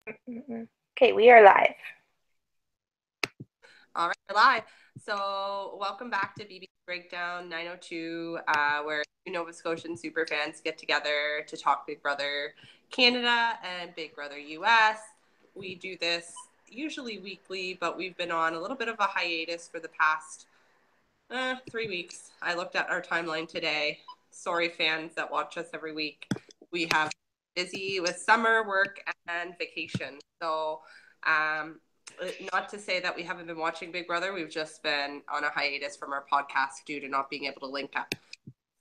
Okay, we are live. All right, we're live. So, welcome back to BB Breakdown 902, where two Nova Scotian super fans get together to talk Big Brother Canada and Big Brother US. We do this usually weekly, but we've been on a little bit of a hiatus for the past 3 weeks. I looked at our timeline today. Sorry, fans that watch us every week. We have busy with summer work and vacation. So, um, not to say that we haven't been watching Big Brother. We've just been on a hiatus from our podcast due to not being able to link up.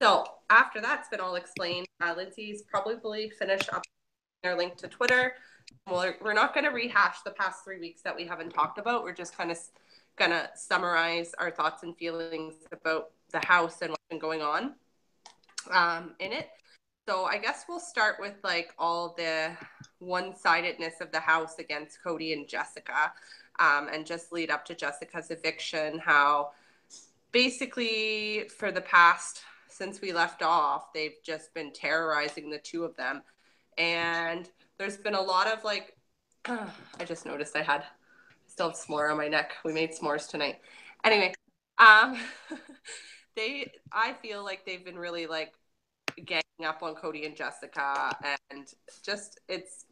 So after that's been all explained, Lindsay's probably finished up our link to Twitter. We're not going to rehash the past 3 weeks that we haven't talked about. We're just kind of going to summarize our thoughts and feelings about the house and what's been going on in it. So I guess we'll start with like all the one-sidedness of the house against Cody and Jessica, and just lead up to Jessica's eviction. How basically for the past, since we left off, they've just been terrorizing the two of them, and there's been a lot of like, I just noticed I still have s'more on my neck. We made s'mores tonight. Anyway, um, I feel like they've been really like ganging up on Cody and Jessica, and just it's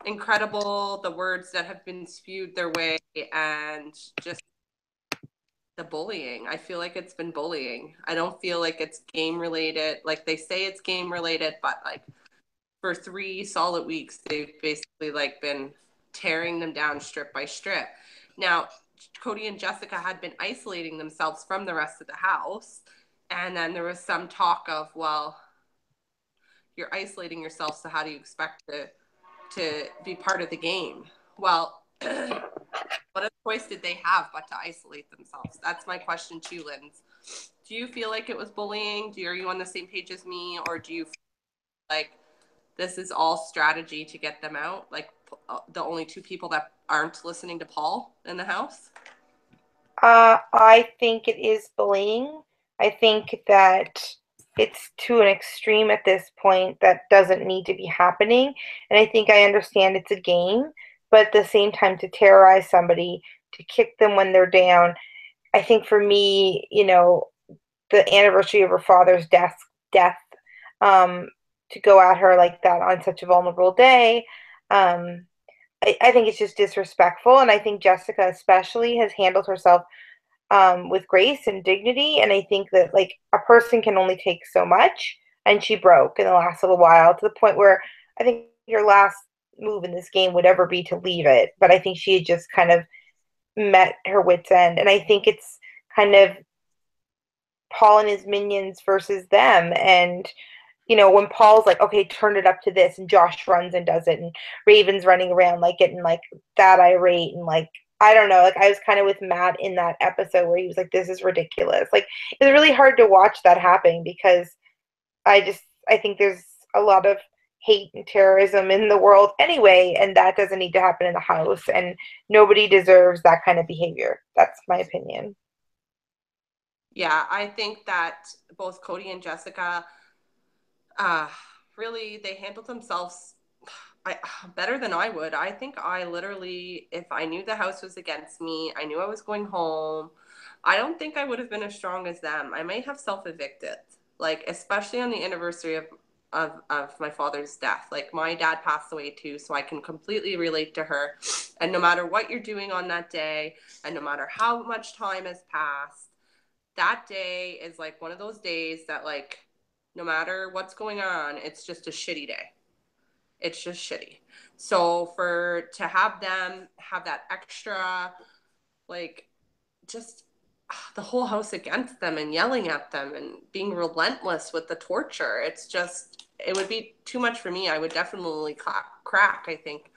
incredible the words that have been spewed their way, and just the bullying. I feel like it's been bullying. I don't feel like it's game related. Like they say it's game related, but like for 3 solid weeks, they've basically like been tearing them down strip by strip. Now, Cody and Jessica had been isolating themselves from the rest of the house, and then there was some talk of, well, you're isolating yourself, so how do you expect to be part of the game? Well, what other choice did they have but to isolate themselves? That's my question to you, Linz. Do you feel like it was bullying? Are you on the same page as me, or do you feel like this is all strategy to get them out? Like the only two people that aren't listening to Paul in the house? I think it is bullying. I think that it's to an extreme at this point that doesn't need to be happening. And I think I understand it's a game, but at the same time, to terrorize somebody, to kick them when they're down, I think for me, the anniversary of her father's death, um, to go at her like that on such a vulnerable day, um, I think it's just disrespectful. And I think Jessica especially has handled herself with grace and dignity. And I think that like a person can only take so much, and she broke in the last little while to the point where I think your last move in this game would ever be to leave it. But I think she had just kind of met her wits end, and I think it's kind of Paul and his minions versus them. And when Paul's like, okay, turn it up to this, and Josh runs and does it, and Raven's running around like getting like that irate, and like I don't know, like I was kind of with Matt in that episode where he was like, this is ridiculous. Like it was really hard to watch that happen because I think there's a lot of hate and terrorism in the world anyway, and that doesn't need to happen in the house, and nobody deserves that kind of behavior. That's my opinion. Yeah, I think that both Cody and Jessica, uh, really, they handled themselves I, better than I would. I think I literally, if I knew the house was against me, I knew I was going home, I don't think I would have been as strong as them. I might have self evicted, like, especially on the anniversary of my father's death. Like, my dad passed away too, so I can completely relate to her. And no matter what you're doing on that day, and no matter how much time has passed, that day is like one of those days that, like, no matter what's going on, it's just a shitty day. It's just shitty. So for to have them have that extra, like, just the whole house against them and yelling at them and being relentless with the torture, it's just, it would be too much for me. I would definitely crack, I think.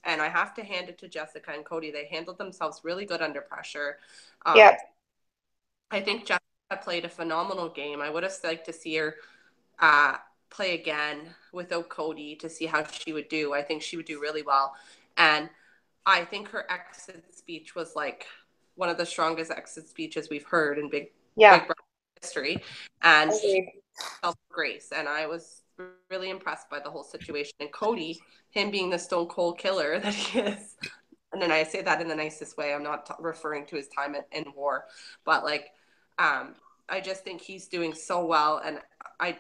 And I have to hand it to Jessica and Cody. They handled themselves really good under pressure. Um, Yep. I think Jessica played a phenomenal game. I would have liked to see her uh, play again without Cody to see how she would do. I think she would do really well. And I think her exit speech was like one of the strongest exit speeches we've heard in Yeah. Big Brother history. And she Agreed. felt grace. And I was really impressed by the whole situation. And Cody, him being the stone cold killer that he is, and then I say that in the nicest way. I'm not referring to his time in war, but like, I just think he's doing so well, and I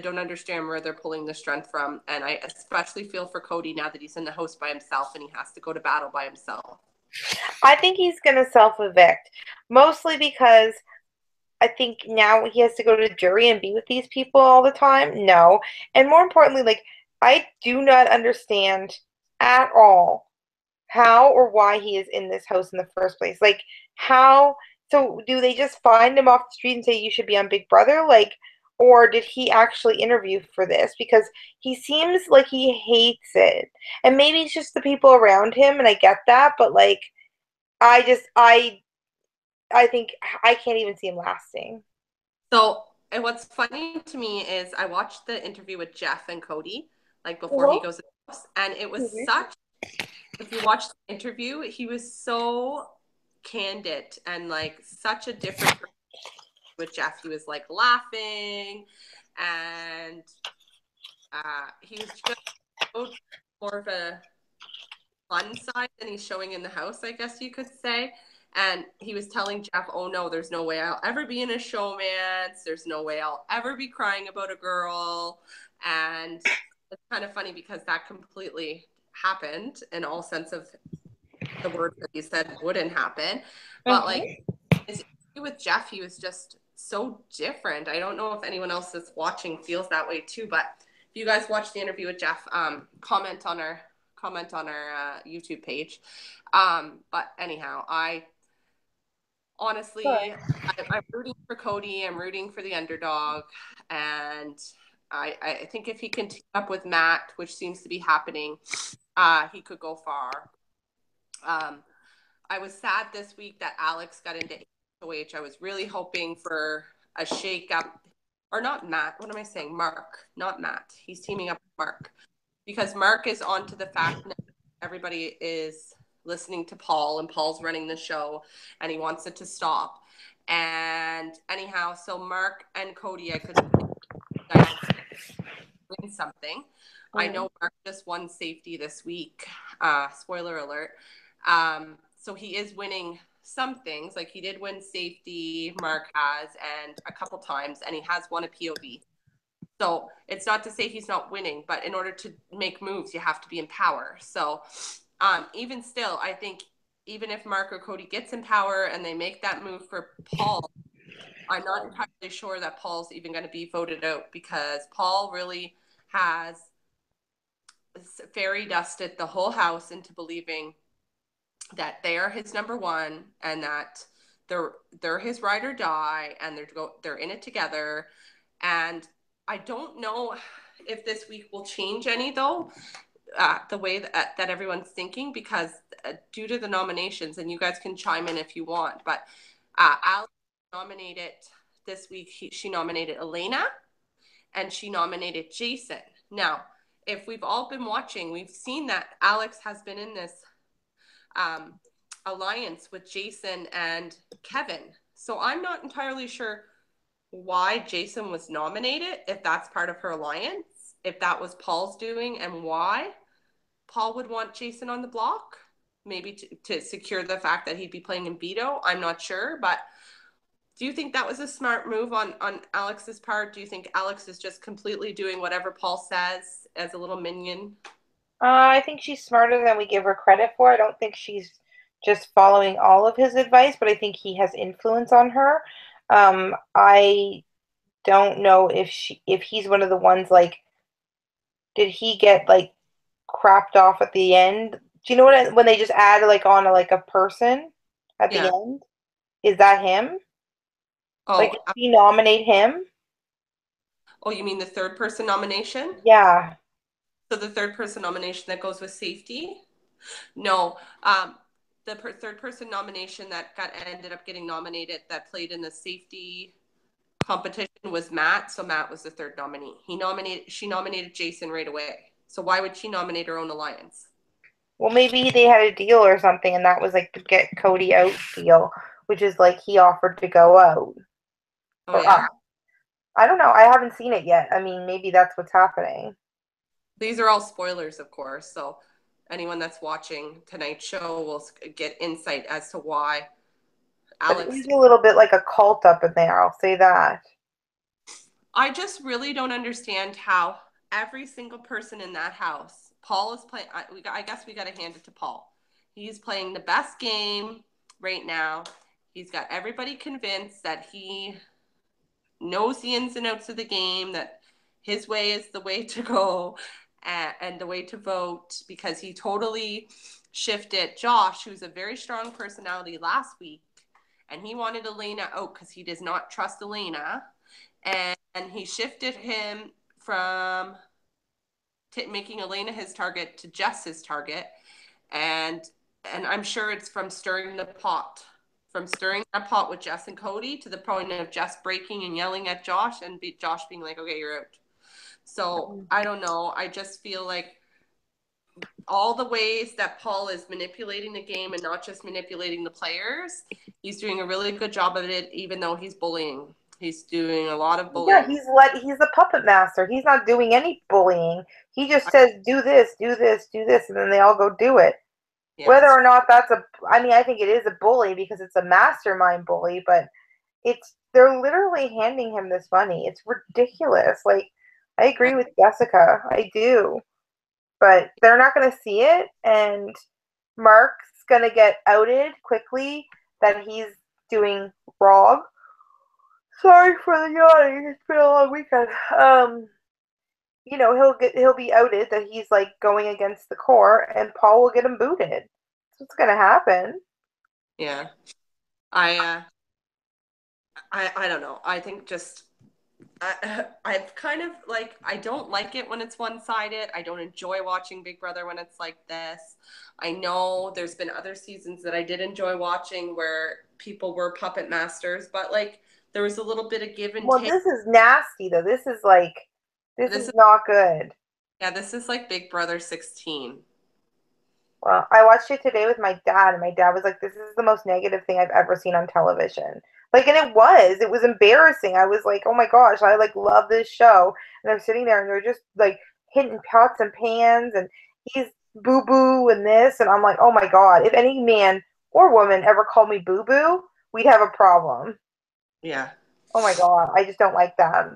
don't understand where they're pulling the strength from, and I especially feel for Cody now that he's in the house by himself and he has to go to battle by himself. I think he's going to self-evict, mostly because I think now he has to go to jury and be with these people all the time. No. And more importantly, like, I do not understand at all how or why he is in this house in the first place. Like, how, so do they just find him off the street and say you should be on Big Brother? Like, or did he actually interview for this? Because he seems like he hates it. And maybe it's just the people around him, and I get that, but like, I just, I think I can't even see him lasting. So, and what's funny to me is I watched the interview with Jeff and Cody, like before he Uh-huh. goes to the house, and it was Mhm. such, if you watch the interview, he was so candid and like such a different person with Jeff. He was like laughing and he was just so more of a fun side than he's showing in the house, I guess you could say. And he was telling Jeff, oh no, there's no way I'll ever be in a showmance. There's no way I'll ever be crying about a girl. And it's kind of funny because that completely happened in all sense of the words that he said wouldn't happen. But like Mhm. his interview with Jeff, he was just so different. I don't know if anyone else that's watching feels that way too, but if you guys watch the interview with Jeff, comment on our YouTube page. But anyhow, I honestly, I'm rooting for Cody. I'm rooting for the underdog, and I think if he can team up with Matt, which seems to be happening, he could go far. Um, I was sad this week that Alex got into HOH. I was really hoping for a shake up, or not Matt. What am I saying? Mark, not Matt. He's teaming up with Mark because Mark is on to the fact that everybody is listening to Paul and Paul's running the show and he wants it to stop. And anyhow, so Mark and Cody, I could win something. I Mhm. know Mark just won safety this week. Spoiler alert. So he is winning some things. Like he did win safety, Mark has, and a couple times, and he has won a POV. So it's not to say he's not winning, but in order to make moves, you have to be in power. So even still, I think even if Mark or Cody gets in power and they make that move for Paul, I'm not entirely sure that Paul's even going to be voted out because Paul really has fairy dusted the whole house into believing that they are his number one and that they're his ride or die and they're in it together. And I don't know if this week will change any though, the way that everyone's thinking because due to the nominations, and you guys can chime in if you want, but Alex nominated this week. She nominated Elena and she nominated Jason. Now, if we've all been watching, we've seen that Alex has been in this um, alliance with Jason and Kevin. So I'm not entirely sure why Jason was nominated, if that's part of her alliance, if that was Paul's doing, and why Paul would want Jason on the block. Maybe to secure the fact that he'd be playing in veto. I'm not sure, but do you think that was a smart move on Alex's part? Do you think Alex is just completely doing whatever Paul says as a little minion? I think she's smarter than we give her credit for. I don't think she's just following all of his advice, but I think he has influence on her. I don't know if he's one of the ones like, did he get like crapped off at the end? Do you know when they just add like on a person at the Yeah. end? Is that him? Like, Oh, did she nominate him? oh, you mean the third person nomination? Yeah. So the third person nomination that goes with safety? No, the third person nomination that got ended up getting nominated that played in the safety competition was Matt. So Matt was the third nominee. She nominated Jason right away. So why would she nominate her own alliance? Well, maybe they had a deal or something, and that was like the get Cody out deal, which is like he offered to go out Oh or up. yeah. I don't know. I haven't seen it yet. I mean, maybe that's what's happening. These are all spoilers, of course. So anyone that's watching tonight's show will get insight as to why But it Alex. is a little bit like a cult up in there, I'll say that. I just really don't understand how every single person in that house, Paul is playing. I guess we got to hand it to Paul. He's playing the best game right now. He's got everybody convinced that he knows the ins and outs of the game, that his way is the way to go and the way to vote, because he totally shifted Josh, who's a very strong personality last week, and he wanted Elena out because he does not trust Elena. And he shifted him from making Elena his target to Jess his target. And I'm sure it's from stirring the pot, from stirring that pot with Jess and Cody to the point of Jess breaking and yelling at Josh and Josh being like, okay, you're out. So I don't know. I just feel like all the ways that Paul is manipulating the game and not just manipulating the players, he's doing a really good job of it, even though he's bullying. He's doing a lot of Yeah, bullying. he's the puppet master. He's not doing any bullying. He just says, do this, do this, do this, and then they all go do it. Yeah. Whether or not that's I mean, I think it is a bully because it's a mastermind bully, but they're literally handing him this money. It's ridiculous. Like, I agree with Jessica. I do. But they're not going to see it, and Mark's going to get outed quickly that he's doing wrong. Sorry for the yawning. It's been a long weekend. He'll be outed that he's like going against the core, and Paul will get him booted. That's what's gonna happen. Yeah. I I don't know. I think just I've kind of like, I don't like it when it's one-sided. I don't enjoy watching Big Brother when it's like this. I know there's been other seasons that I did enjoy watching where people were puppet masters, but like there was a little bit of give and Well, take. this is nasty though. This This is is not good. Yeah, this is like Big Brother 16. Well, I watched it today with my dad, and my dad was like, "This is the most negative thing I've ever seen on television." Like, and it was embarrassing. I was like, "Oh my gosh, I like love this show." And I'm sitting there, and they're just like hitting pots and pans, and he's boo boo and this, and I'm like, "Oh my god, if any man or woman ever called me boo boo, we'd have a problem." Yeah. Oh my god, I just don't like that.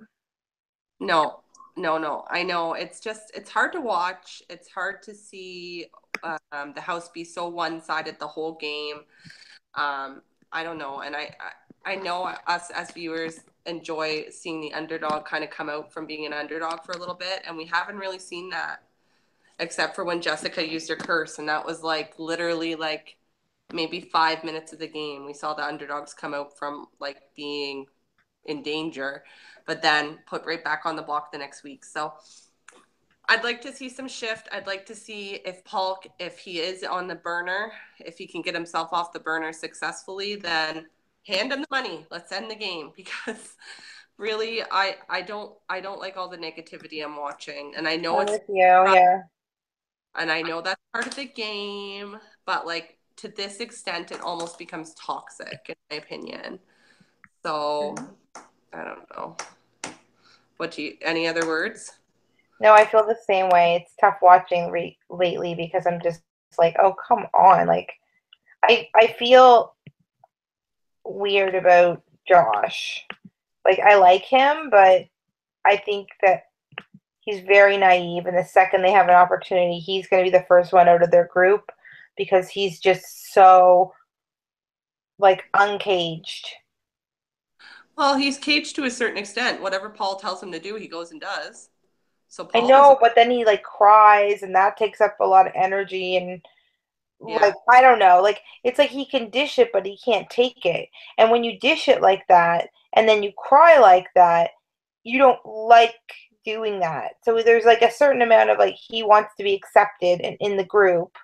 No, no. I know. It's just, it's hard to watch. It's hard to see the house be so one-sided the whole game. I don't know. And I know us as viewers enjoy seeing the underdog kind of come out from being an underdog for a little bit. And we haven't really seen that except for when Jessica used her curse. And that was like literally like maybe 5 minutes of the game. We saw the underdogs come out from like being in danger, but then put right back on the block the next week. So I'd like to see some shift. I'd like to see if Paul, if he is on the burner, if he can get himself off the burner successfully, then hand him the money. Let's end the game, because really, I don't like all the negativity I'm watching, and I know I'm it's with you, yeah. and I know that's part of the game, but like to this extent, it almost becomes toxic, in my opinion. So I don't know. Any other words? No, I feel the same way. It's tough watching lately because I'm just like, oh, come on. Like, I feel weird about Josh. Like, I like him, but I think that he's very naive. And the second they have an opportunity, he's going to be the first one out of their group because he's just so, like, uncaged. Well, he's caged to a certain extent. Whatever Paul tells him to do, he goes and does. So I Paul doesn't. know, but then he, like, cries, and that takes up a lot of energy. And Yeah. like, I don't know, like it's like he can dish it but he can't take it, and when you dish it like that and then you cry like that, you don't like doing that. So there's like a certain amount of like he wants to be accepted in the group,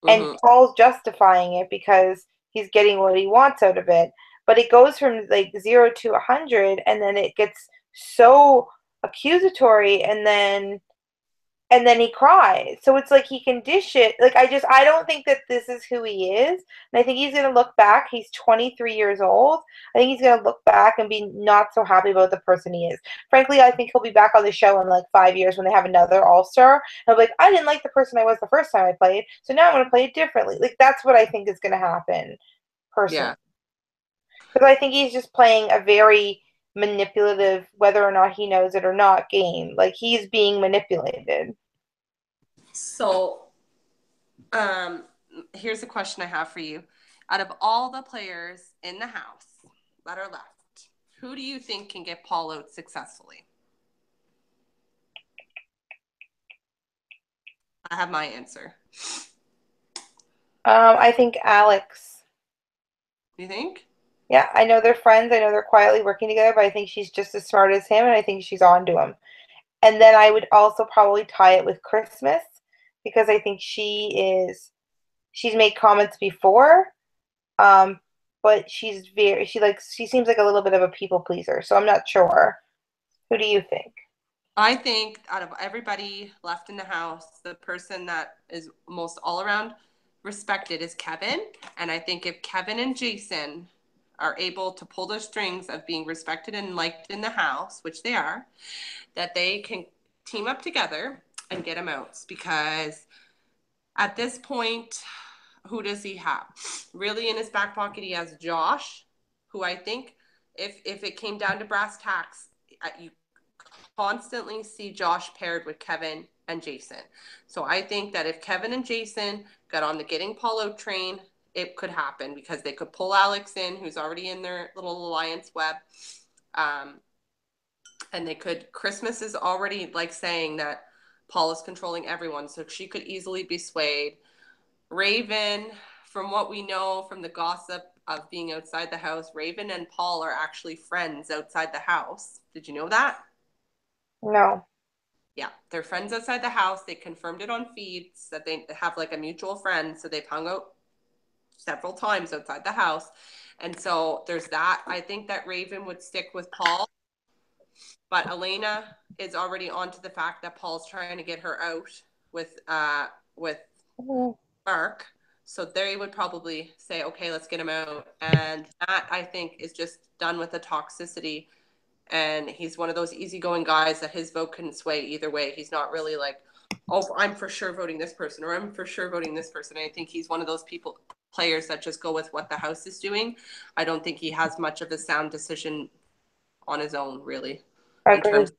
and Mm-hmm. Paul's justifying it because he's getting what he wants out of it, but it goes from like 0 to 100, and then it gets so accusatory, and then and then he cries. So it's like he can dish it. Like I don't think that this is who he is. And I think he's gonna look back. He's 23 years old. I think he's gonna look back and be not so happy about the person he is. Frankly, I think he'll be back on the show in like 5 years when they have another All Star. And I'll be like, I didn't like the person I was the first time I played, so now I'm gonna play it differently. Like that's what I think is gonna happen, personally. Yeah. Because I think he's just playing a very manipulative, whether or not he knows it or not, game. Like he's being manipulated. So, um, here's a question I have for you. Out of all the players in the house that are left, who do you think can get Paul out successfully? I have my answer. I think Alex. You think? Yeah, I know they're friends. I know they're quietly working together, but I think she's just as smart as him, and I think she's on to him. And then I would also probably tie it with Christmas because I think she's made comments before, um, but she seems like a little bit of a people pleaser. So I'm not sure. Who do you think? I think out of everybody left in the house, the person that is most all around respected is Kevin. And I think if Kevin and Jason are able to pull the strings of being respected and liked in the house, which they are, that they can team up together and get him out. Because at this point, who does he have? Really, in his back pocket, he has Josh, who I think if it came down to brass tacks, you constantly see Josh paired with Kevin and Jason. So I think that if Kevin and Jason got on the getting Paul out train, it could happen because they could pull Alex in, who's already in their little alliance web. Um, and they could, Christmas is already like saying that Paul is controlling everyone. So she could easily be swayed. Raven, from what we know from the gossip of being outside the house, Raven and Paul are actually friends outside the house. Did you know that? No. Yeah, they're friends outside the house. They confirmed it on feeds that they have like a mutual friend. So they've hung out several times outside the house. And so there's that. I think that Raven would stick with Paul, but Elena is already onto the fact that Paul's trying to get her out with Mhm. Mark. So they would probably say, okay, let's get him out. And that I think is just done with the toxicity. And he's one of those easygoing guys that his vote can sway either way. He's not really like, oh, I'm for sure voting this person or I'm for sure voting this person. I think he's one of those players that just go with what the house is doing. I don't think he has much of a sound decision on his own, really, in terms Agreed. of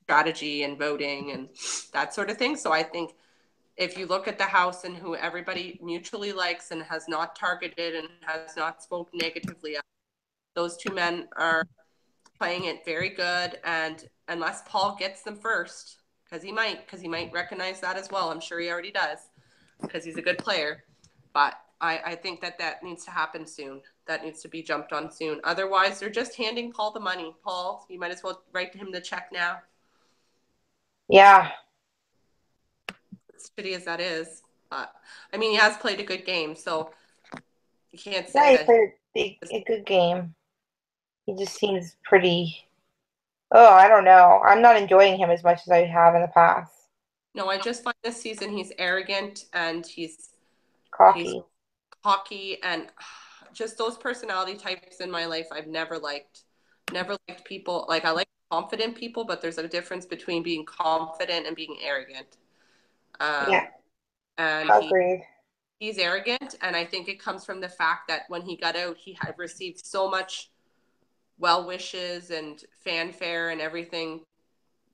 strategy and voting and that sort of thing. So I think if you look at the house and who everybody mutually likes and has not targeted and has not spoke negatively of, those two men are playing it very good. And unless Paul gets them first, because he might recognize that as well. I'm sure he already does because he's a good player. But I think that needs to happen soon. That needs to be jumped on soon. Otherwise, they're just handing Paul the money. Paul, you might as well write him the check now. Yeah. As shitty as that is. But I mean, he has played a good game, so you can't Yeah, say he that. played a good game. He just seems pretty. Oh, I don't know. I'm not enjoying him as much as I have in the past. No, I just find this season he's arrogant and he's Cocky. cocky and just those personality types in my life I've never liked. Never liked people like I like confident people, but there's a difference between being confident and being arrogant. Yeah, And agreed. he's arrogant, and I think it comes from the fact that when he got out, he had received so much well wishes and fanfare and everything.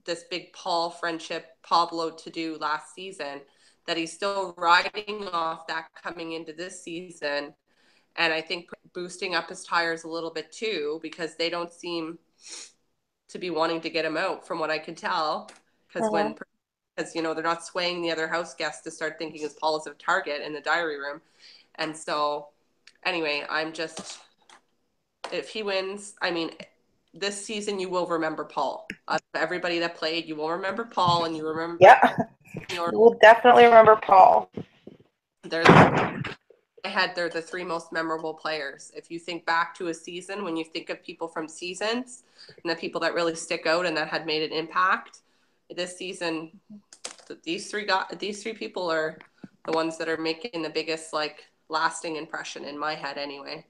This big Paul friendship, Pablo to do last season, that he's still riding off that coming into this season. And I think boosting up his tires a little bit too, because they don't seem to be wanting to get him out from what I can tell. Because Hmm. they're not swaying the other house guests to start thinking as Paul is a target in the diary room. And so anyway, if he wins, I mean, this season you will remember Paul. Everybody that played, you will remember Paul, and you remember Yeah, your. you will definitely remember Paul. They're the I had they're the three most memorable players. If you think back to a season, when you think of people from seasons and the people that really stick out and that had made an impact, this season these three people are the ones that are making the biggest like lasting impression in my head anyway.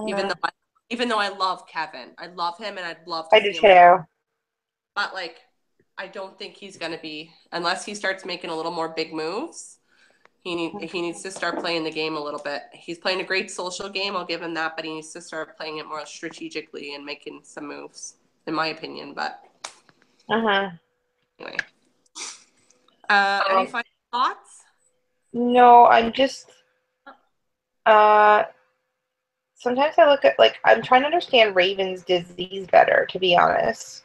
Even Mhm. though even though I love Kevin, I love him and I'd love I to do see him, too. but like I don't think he's gonna be unless he starts making a little more big moves. He needs to start playing the game a little bit. He's playing a great social game, I'll give him that, but he needs to start playing it more strategically and making some moves, in my opinion. But Mhm. anyway, any Um, final thoughts? no, I'm just uh sometimes I look at like I'm trying to understand Raven's disease better, to be honest.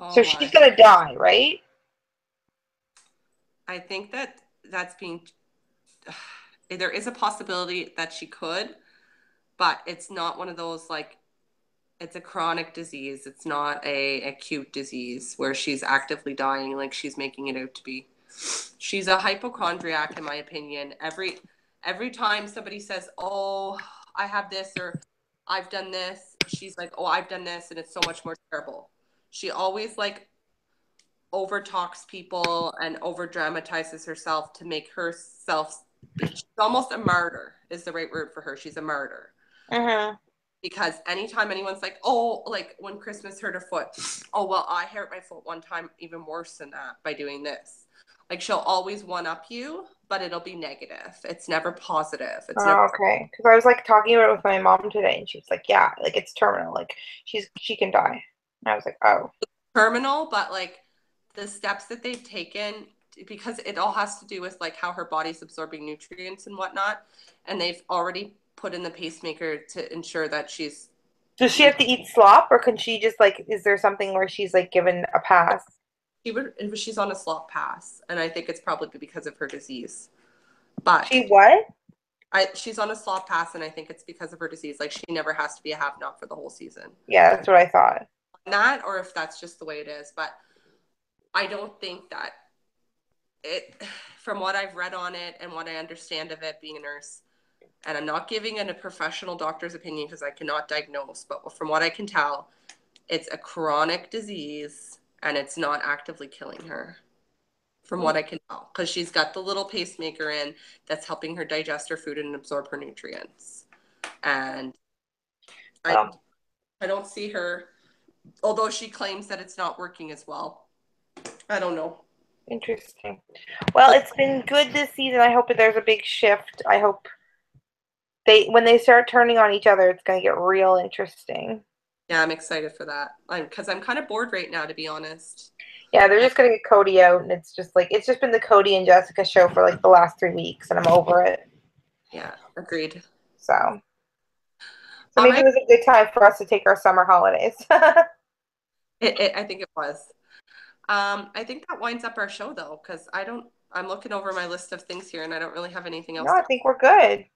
So Oh she's my! gonna die, right? I think that that's being. There is a possibility that she could, but it's not one of those like it's a chronic disease. It's not a acute disease where she's actively dying like she's making it out to be. She's a hypochondriac in my opinion. Every time somebody says, "Oh, I have this," or "I've done this," she's like, "Oh, I've done this and it's so much more terrible." She always like over talks people and over dramatizes herself to make herself she's almost a martyr is the right word for her. She's a martyr Mhm. because anytime anyone's like, oh, like when Christmas hurt her foot, oh, well, I hurt my foot one time even worse than that by doing this. Like she'll always one up you, but it'll be negative. It's never positive. It's never Oh, okay. Because I was like talking about it with my mom today, and she was like, "Yeah, like it's terminal. Like she can die." And I was like, "Oh, terminal, but like the steps that they've taken, because it all has to do with like how her body's absorbing nutrients and whatnot. And they've already put in the pacemaker to ensure that does she have to eat slop, or can she just like? Is there something where she's like given a pass?" she's on a slot pass. And I think it's probably because of her disease. But She what? she's on a slot pass, and I think it's because of her disease. Like she never has to be a have not for the whole season. Yeah, that's what I thought. That, or if that's just the way it is. But I don't think that it, from what I've read on it and what I understand of it being a nurse, and I'm not giving it a professional doctor's opinion because I cannot diagnose, but from what I can tell, it's a chronic disease and it's not actively killing her. From what I can tell, because she's got the little pacemaker in that's helping her digest her food and absorb her nutrients. And I, Well, I don't see her, although she claims that it's not working as well. I don't know. interesting. Well, it's been good this season. I hope that there's a big shift. I hope they when they start turning on each other, it's gonna get real interesting. Yeah, I'm excited for that. Because I'm kind of bored right now, to be honest. Yeah, they're And just gonna get Cody out, and it's just like it's just been the Cody and Jessica show for like the last 3 weeks, and I'm over it. yeah, agreed. So All maybe right. it was a good time for us to take our summer holidays. I think it was. I think that winds up our show though, because I'm looking over my list of things here and I don't really have anything No, else I to. think we're good.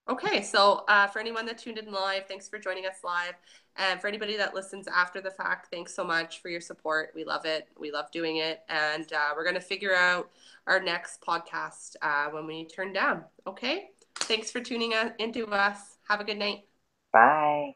Okay, so for anyone that tuned in live, thanks for joining us live. And for anybody that listens after the fact, thanks so much for your support. We love it. We love doing it. And we're going to figure out our next podcast when we turn down. Okay, thanks for tuning into us. Have a good night. Bye.